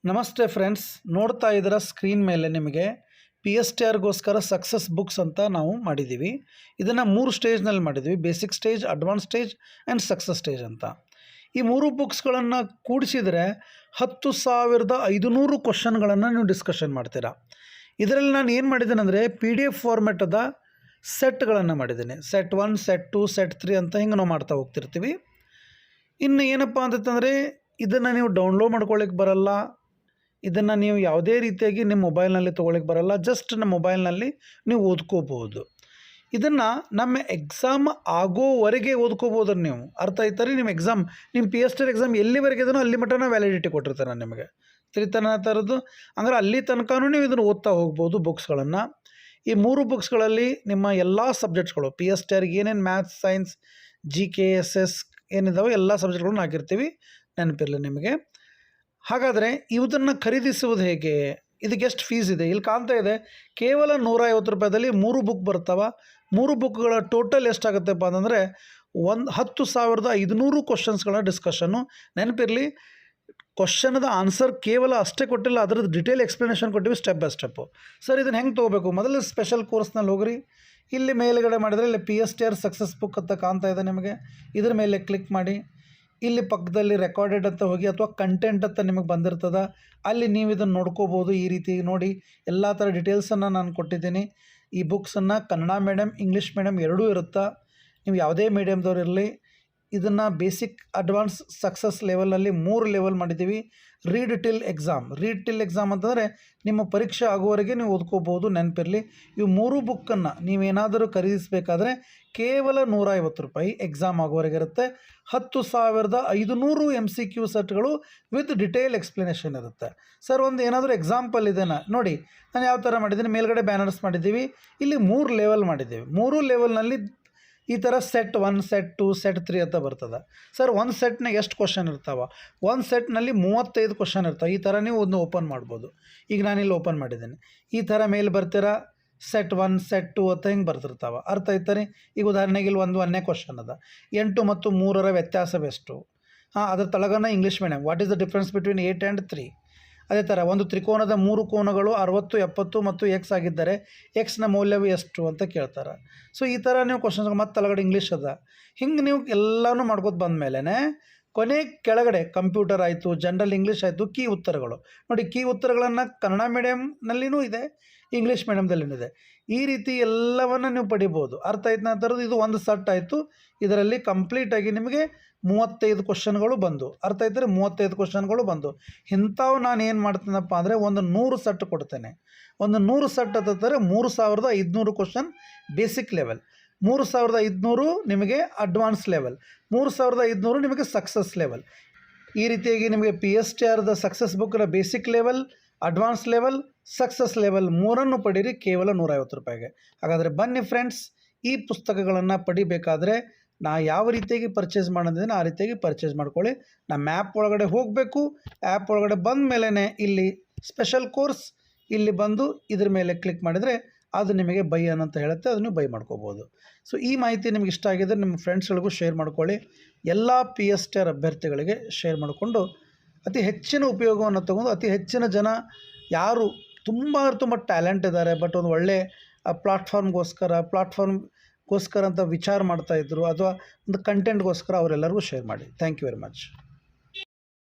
ನಮಸ್ತೆ ಫ್ರೆಂಡ್ಸ್, ನೋಡ್ತಾ ಇದ್ದೀರ ಸ್ಕ್ರೀನ್ ಮೇಲೆ ನಿಮಗೆ ಪಿ ಎಸ್ ಟಿ ಆರ್ಗೋಸ್ಕರ ಸಕ್ಸಸ್ ಬುಕ್ಸ್ ಅಂತ ನಾವು ಮಾಡಿದ್ದೀವಿ. ಇದನ್ನು 3 ಸ್ಟೇಜ್ನಲ್ಲಿ ಮಾಡಿದ್ವಿ: basic stage, advance stage and success stage ಅಂತ. ಈ 3 ಬುಕ್ಸ್ಗಳನ್ನು ಕೂಡಿಸಿದರೆ 10,500 ಕ್ವಶನ್ಗಳನ್ನು ನೀವು ಡಿಸ್ಕಷನ್ ಮಾಡ್ತೀರಾ. ಇದರಲ್ಲಿ ನಾನು ಏನು ಮಾಡಿದ್ದೇನೆ ಅಂದರೆ PDF ಫಾರ್ಮೆಟದ ಸೆಟ್ಗಳನ್ನು ಮಾಡಿದ್ದೀನಿ. ಸೆಟ್ 1, ಸೆಟ್ 2, ಸೆಟ್ 3 ಅಂತ ಹಿಂಗೆ ನಾವು ಮಾಡ್ತಾ ಹೋಗ್ತಿರ್ತೀವಿ. ಇನ್ನು ಏನಪ್ಪ ಅಂತಂದರೆ ಇದನ್ನು ನೀವು ಡೌನ್ಲೋಡ್ ಮಾಡ್ಕೊಳ್ಳಿಕ್ಕೆ ಬರಲ್ಲ, ಇದನ್ನು ನೀವು ಯಾವುದೇ ರೀತಿಯಾಗಿ ನಿಮ್ಮ ಮೊಬೈಲ್ನಲ್ಲಿ ತೊಗೊಳ್ಳಿಕ್ಕೆ ಬರಲ್ಲ. ಜಸ್ಟ್ ನಮ್ಮ ಮೊಬೈಲ್ನಲ್ಲಿ ನೀವು ಓದ್ಕೋಬೋದು. ಇದನ್ನು ನಮ್ಮ ಎಕ್ಸಾಮ್ ಆಗೋವರೆಗೆ ಓದ್ಕೋಬೋದು ನೀವು. ಅರ್ಥ ಆಯ್ತಾರೆ? ನಿಮ್ಮ ಎಕ್ಸಾಮ್, ನಿಮ್ಮ PST ಎಕ್ಸಾಮ್ ಎಲ್ಲಿವರೆಗೆ ಇದನ್ನು ಅಲ್ಲಿ ಮಟ್ಟನ ವ್ಯಾಲಿಡಿಟಿ ಕೊಟ್ಟಿರ್ತಾರೆ ನಿಮಗೆ 3 ಥರದ್ದು. ಅಂದರೆ ಅಲ್ಲಿ ತನಕನೂ ನೀವು ಇದನ್ನು ಓದ್ತಾ ಹೋಗ್ಬೋದು ಬುಕ್ಸ್ಗಳನ್ನು. ಈ 3 ಬುಕ್ಸ್ಗಳಲ್ಲಿ ನಿಮ್ಮ ಎಲ್ಲ ಸಬ್ಜೆಕ್ಟ್ಸ್ಗಳು, PST ಏನೇನು ಮ್ಯಾಥ್ಸ್, ಸೈನ್ಸ್, GK, SS ಏನಿದಾವೆ ಎಲ್ಲ ಸಬ್ಜೆಕ್ಟ್ಗಳನ್ನು ಹಾಕಿರ್ತೀವಿ. ನೆನಪಿರಲಿ ನಿಮಗೆ. ಹಾಗಾದರೆ ಇದನ್ನು ಖರೀದಿಸುವುದು ಹೇಗೆ? ಇದಕ್ಕೆ ಎಷ್ಟು ಫೀಸ್ ಇದೆ? ಇಲ್ಲಿ ಕಾಣ್ತಾ ಇದೆ, ಕೇವಲ 150 ರೂಪಾಯಿದಲ್ಲಿ 3 ಬುಕ್ ಬರ್ತಾವೆ. 3 ಬುಕ್ಗಳ ಟೋಟಲ್ ಎಷ್ಟಾಗುತ್ತೆಪ್ಪ ಅಂತಂದರೆ 10,500 ಕ್ವಶನ್ಸ್ಗಳ ಡಿಸ್ಕಷನ್ನು. ನೆನಪಿರಲಿ, ಕ್ವಶನದ ಆನ್ಸರ್ ಕೇವಲ ಅಷ್ಟೇ ಕೊಟ್ಟಿಲ್ಲ, ಅದರದ್ದು ಡಿಟೇಲ್ ಎಕ್ಸ್ಪ್ಲನೇಷನ್ ಕೊಟ್ಟಿವಿ ಸ್ಟೆಪ್ ಬೈ ಸ್ಟೆಪ್ಪು. ಸರ್, ಇದನ್ನು ಹೆಂಗೆ ತೊಗೋಬೇಕು? ಮೊದಲು ಸ್ಪೆಷಲ್ ಕೋರ್ಸ್ನಲ್ಲಿ ಹೋಗ್ರಿ. ಇಲ್ಲಿ ಮೇಲುಗಡೆ ಮಾಡಿದರೆ ಇಲ್ಲಿ PST ಸಕ್ಸಸ್ ಬುಕ್ ಅಂತ ಕಾಣ್ತಾ ಇದೆ ನಿಮಗೆ. ಇದ್ರ ಮೇಲೆ ಕ್ಲಿಕ್ ಮಾಡಿ. ಇಲ್ಲಿ ಪಕ್ಕದಲ್ಲಿ ರೆಕಾರ್ಡೆಡ್ ಅಂತ ಹೋಗಿ, ಅಥವಾ ಕಂಟೆಂಟ್ ಅಂತ ನಿಮಗೆ ಬಂದಿರ್ತದೆ, ಅಲ್ಲಿ ನೀವು ಇದನ್ನು ನೋಡ್ಕೋಬೋದು. ಈ ರೀತಿ ನೋಡಿ, ಎಲ್ಲ ಥರ ಡೀಟೇಲ್ಸನ್ನು ನಾನು ಕೊಟ್ಟಿದ್ದೀನಿ. ಈ ಬುಕ್ಸನ್ನು ಕನ್ನಡ ಮೀಡಿಯಮ್, ಇಂಗ್ಲೀಷ್ ಮೀಡಿಯಮ್ ಎರಡೂ ಇರುತ್ತೆ. ನೀವು ಯಾವುದೇ ಮೀಡಿಯಮ್ದವ್ರು ಇರಲಿ, ಇದನ್ನು ಬೇಸಿಕ್, ಅಡ್ವಾನ್ಸ್, ಸಕ್ಸಸ್ ಲೆವೆಲಲ್ಲಿ 3 ಲೆವೆಲ್ ಮಾಡಿದ್ದೀವಿ. ರೀಡ್ ಟಿಲ್ ಎಕ್ಸಾಮ್ ಅಂತಂದರೆ ನಿಮ್ಮ ಪರೀಕ್ಷೆ ಆಗುವವರೆಗೆ ನೀವು ಓದ್ಕೋಬೋದು. ನೆನಪಿರಲಿ, ಇವು 3 ಬುಕ್ಕನ್ನು ನೀವೇನಾದರೂ ಖರೀದಿಸಬೇಕಾದ್ರೆ ಕೇವಲ 150 ರೂಪಾಯಿ. ಎಕ್ಸಾಮ್ ಆಗುವವರೆಗೆ ಇರುತ್ತೆ. 10,500 MCQ ಸೆಟ್ಗಳು ವಿತ್ ಡಿಟೇಲ್ ಎಕ್ಸ್ಪ್ಲನೇಷನ್ ಇರುತ್ತೆ. ಸರ್, ಒಂದು ಏನಾದರೂ ಎಕ್ಸಾಂಪಲ್ ಇದೆನಾ ನೋಡಿ. ನಾನು ಯಾವ ಥರ ಮಾಡಿದ್ದೀನಿ, ಮೇಲ್ಗಡೆ ಬ್ಯಾನರ್ಸ್ ಮಾಡಿದ್ದೀವಿ. ಇಲ್ಲಿ 3 ಲೆವೆಲ್ ಮಾಡಿದ್ದೀವಿ. 3 ಲೆವೆಲ್ನಲ್ಲಿ ಈ ಥರ ಸೆಟ್ 1, ಸೆಟ್ 2, ಸೆಟ್ 3 ಅಂತ ಬರ್ತದೆ. ಸರ್, ಒಂದು ಸೆಟ್ನಾಗ ಎಷ್ಟು ಕ್ವಶನ್ ಇರ್ತಾವೆ? ಒಂದು ಸೆಟ್ನಲ್ಲಿ 35 ಕ್ವಶನ್ ಇರ್ತಾವೆ. ಈ ಥರ ನೀವು ಒಂದು ಓಪನ್ ಮಾಡ್ಬೋದು. ಈಗ ನಾನಿಲ್ಲಿ ಓಪನ್ ಮಾಡಿದ್ದೀನಿ. ಈ ಥರ ಮೇಲೆ ಬರ್ತೀರಾ, ಸೆಟ್ 1, ಸೆಟ್ 2 ಅಂತ ಹಿಂಗೆ ಬರ್ತಿರ್ತಾವೆ. ಅರ್ಥ ಆಯ್ತಾರೆ? ಈಗ ಉದಾಹರಣೆಗೆ ಇಲ್ಲಿ 1ನೇ ಕ್ವಶನ್ ಅದ, 8 ಮತ್ತು 3ರ ವ್ಯತ್ಯಾಸವೆಷ್ಟು? ಅದ್ರ ತಳಗನ English medium, what is the difference between 8 and 3? ಅದೇ ಥರ ಒಂದು ತ್ರಿಕೋನದ 3 ಕೋನಗಳು 60, 70 ಮತ್ತು X ಆಗಿದ್ದರೆ Xನ ಮೌಲ್ಯವು ಎಷ್ಟು ಅಂತ ಕೇಳ್ತಾರೆ. ಸೊ ಈ ಥರ ನೀವು ಕ್ವಶನ್ಸ್, ಮತ್ತು ತಳಗಡೆ ಇಂಗ್ಲೀಷ್ ಅದ. ಹಿಂಗೆ ನೀವು ಎಲ್ಲನೂ ಮಾಡ್ಕೊತ ಬಂದಮೇಲೆ ಕೊನೆ ಕೆಳಗಡೆ ಕಂಪ್ಯೂಟರ್ ಆಯಿತು, ಜನರಲ್ ಇಂಗ್ಲೀಷ್ ಆಯಿತು, ಕೀ ಉತ್ತರಗಳು ನೋಡಿ. ಕೀ ಉತ್ತರಗಳನ್ನು ಕನ್ನಡ ಮೀಡಿಯಮ್ನಲ್ಲಿನೂ ಇದೆ, ಇಂಗ್ಲೀಷ್ ಮೀಡಿಯಮ್ದಲ್ಲಿನೂ ಇದೆ. ಈ ರೀತಿ ಎಲ್ಲವನ್ನು ನೀವು ಪಡಿಬೋದು. ಅರ್ಥ ಆಯ್ತು ನಾ ಥರದ್ದು? ಇದು ಒಂದು ಸೆಟ್ ಆಯಿತು. ಇದರಲ್ಲಿ ಕಂಪ್ಲೀಟಾಗಿ ನಿಮಗೆ 35 ಕ್ವಶನ್ಗಳು ಬಂದು. ಅರ್ಥ ಆಯ್ತಾರೆ? 35 ಕ್ವಶನ್ಗಳು ಬಂದು. ಇಂಥವು ನಾನು ಏನು ಮಾಡ್ತೀನಪ್ಪ ಅಂದರೆ ಒಂದು 100 ಸೆಟ್ ಕೊಡ್ತೇನೆ. ಒಂದು 100 ಸೆಟ್ ಹತ್ತಿರ 3,500 ಕ್ವಶನ್ ಬೇಸಿಕ್ ಲೆವೆಲ್, 3,500 ನಿಮಗೆ ಅಡ್ವಾನ್ಸ್ ಲೆವೆಲ್, 3,500 ನಿಮಗೆ ಸಕ್ಸಸ್ ಲೆವೆಲ್. ಈ ರೀತಿಯಾಗಿ ನಿಮಗೆ PST ಸಕ್ಸಸ್ ಬುಕ್ನ basic level, advance level, success level 3 ಪಡೀರಿ ಕೇವಲ 150 ರೂಪಾಯಿಗೆ. ಹಾಗಾದರೆ ಬನ್ನಿ ಫ್ರೆಂಡ್ಸ್, ಈ ಪುಸ್ತಕಗಳನ್ನು ಪಡಿಬೇಕಾದ್ರೆ ನಾ ಯಾವ ರೀತಿಯಾಗಿ ಪರ್ಚೇಸ್ ಮಾಡೋದಿದ್ದೀನಿ ಆ ರೀತಿಯಾಗಿ ಪರ್ಚೇಸ್ ಮಾಡ್ಕೊಳ್ಳಿ. ನಮ್ಮ ಆ್ಯಪ್ ಒಳಗಡೆ ಹೋಗಬೇಕು. ಆ್ಯಪ್ ಒಳಗಡೆ ಬಂದ ಮೇಲೇ ಇಲ್ಲಿ ಸ್ಪೆಷಲ್ ಕೋರ್ಸ್, ಇಲ್ಲಿ ಬಂದು ಇದ್ರ ಮೇಲೆ ಕ್ಲಿಕ್ ಮಾಡಿದರೆ ಅದು ನಿಮಗೆ ಬೈ ಅಂತ ಹೇಳುತ್ತೆ. ಅದನ್ನು ಬೈ ಮಾಡ್ಕೋಬೋದು. ಸೊ ಈ ಮಾಹಿತಿ ನಿಮ್ಗೆ ಇಷ್ಟ ಆಗಿದ್ದರೆ ನಿಮ್ಮ ಫ್ರೆಂಡ್ಸ್ಗಳಿಗೂ ಶೇರ್ ಮಾಡ್ಕೊಳ್ಳಿ. ಎಲ್ಲ PST ಅಭ್ಯರ್ಥಿಗಳಿಗೆ ಶೇರ್ ಮಾಡಿಕೊಂಡು ಅತಿ ಹೆಚ್ಚಿನ ಉಪಯೋಗವನ್ನು ತಗೊಂಡು, ಅತಿ ಹೆಚ್ಚಿನ ಜನ ಯಾರು ತುಂಬ ಟ್ಯಾಲೆಂಟ್ ಇದ್ದಾರೆ, ಬಟ್ ಒಂದು ಒಳ್ಳೆ ಪ್ಲಾಟ್ಫಾರ್ಮ್ಗೋಸ್ಕರ ಅಂತ ವಿಚಾರ ಮಾಡ್ತಾಯಿದ್ರು, ಅಥವಾ ಒಂದು ಕಂಟೆಂಟ್ಗೋಸ್ಕರ ಅವರೆಲ್ಲರಿಗೂ ಶೇರ್ ಮಾಡಿ. Thank you very much.